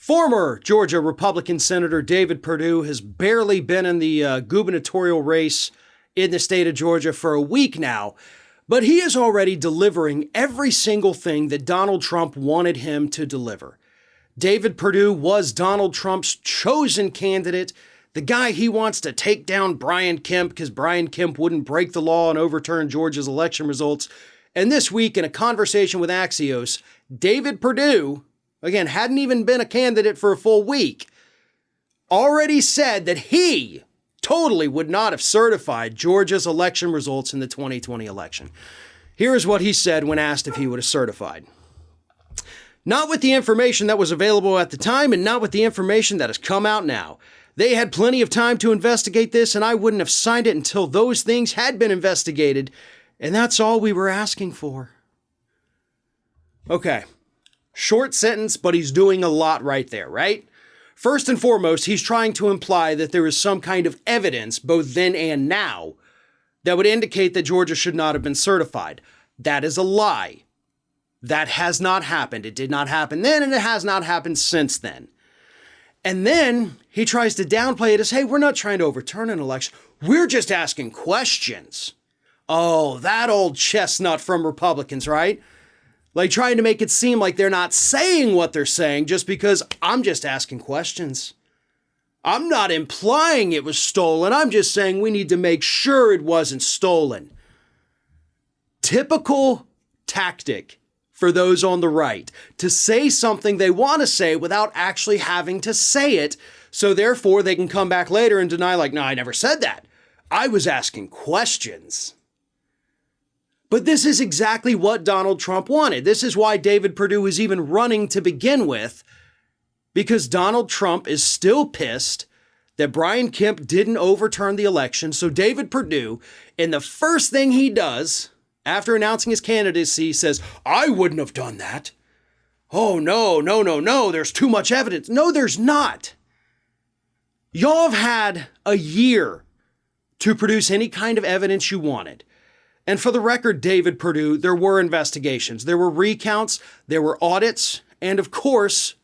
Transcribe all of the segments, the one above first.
Former Georgia Republican Senator David Perdue has barely been in the gubernatorial race in the state of Georgia for a week now, but he is already delivering every single thing that Donald Trump wanted him to deliver. David Perdue was Donald Trump's chosen candidate, the guy he wants to take down Brian Kemp because Brian Kemp wouldn't break the law and overturn Georgia's election results. And this week, in a conversation with Axios, David Perdue, again, hadn't even been a candidate for a full week, already said that he totally would not have certified Georgia's election results in the 2020 election. Here is what he said when asked if he would have certified. Not with the information that was available at the time and not with the information that has come out now. They had plenty of time to investigate this, and I wouldn't have signed it until those things had been investigated, and that's all we were asking for. Okay. Short sentence, but he's doing a lot right there, right? First and foremost, he's trying to imply that there is some kind of evidence, both then and now, that would indicate that Georgia should not have been certified. That is a lie. That has not happened. It did not happen then, and it has not happened since then. And then he tries to downplay it as, hey, we're not trying to overturn an election. We're just asking questions. Oh, that old chestnut from Republicans, right? Like trying to make it seem like they're not saying what they're saying just because I'm just asking questions. I'm not implying it was stolen. I'm just saying we need to make sure it wasn't stolen. Typical tactic for those on the right to say something they want to say without actually having to say it. So therefore they can come back later and deny like, no, I never said that. I was asking questions. But this is exactly what Donald Trump wanted. This is why David Perdue is even running to begin with, because Donald Trump is still pissed that Brian Kemp didn't overturn the election. So David Perdue, in the first thing he does after announcing his candidacy, says, I wouldn't have done that. Oh, no, there's too much evidence. No, there's not. Y'all have had a year to produce any kind of evidence you wanted. And for the record, David Perdue, there were investigations, there were recounts, there were audits, and of course,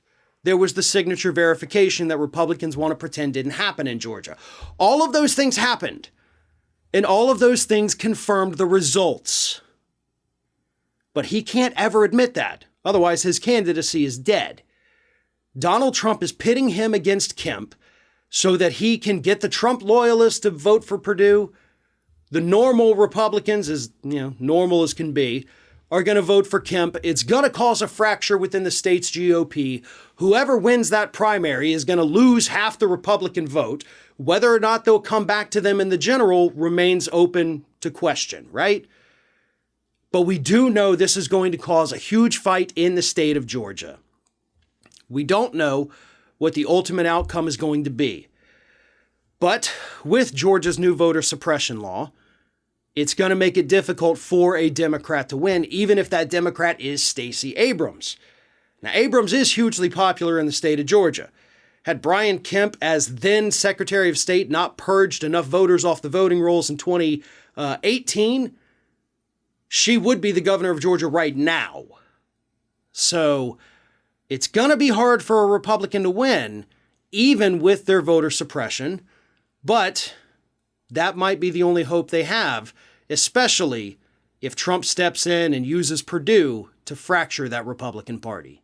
there was the signature verification that Republicans want to pretend didn't happen in Georgia. All of those things happened, and all of those things confirmed the results. But he can't ever admit that, otherwise his candidacy is dead. Donald Trump is pitting him against Kemp so that he can get the Trump loyalists to vote for Perdue. The normal Republicans, as normal as can be, are going to vote for Kemp. It's going to cause a fracture within the state's GOP. Whoever wins that primary is going to lose half the Republican vote. Whether or not they'll come back to them in the general remains open to question, right? But we do know this is going to cause a huge fight in the state of Georgia. We don't know what the ultimate outcome is going to be. But with Georgia's new voter suppression law, it's going to make it difficult for a Democrat to win, even if that Democrat is Stacey Abrams. Now, Abrams is hugely popular in the state of Georgia. Had Brian Kemp, as then Secretary of State, not purged enough voters off the voting rolls in 2018, she would be the governor of Georgia right now. So it's going to be hard for a Republican to win, even with their voter suppression. But that might be the only hope they have, especially if Trump steps in and uses Perdue to fracture that Republican Party.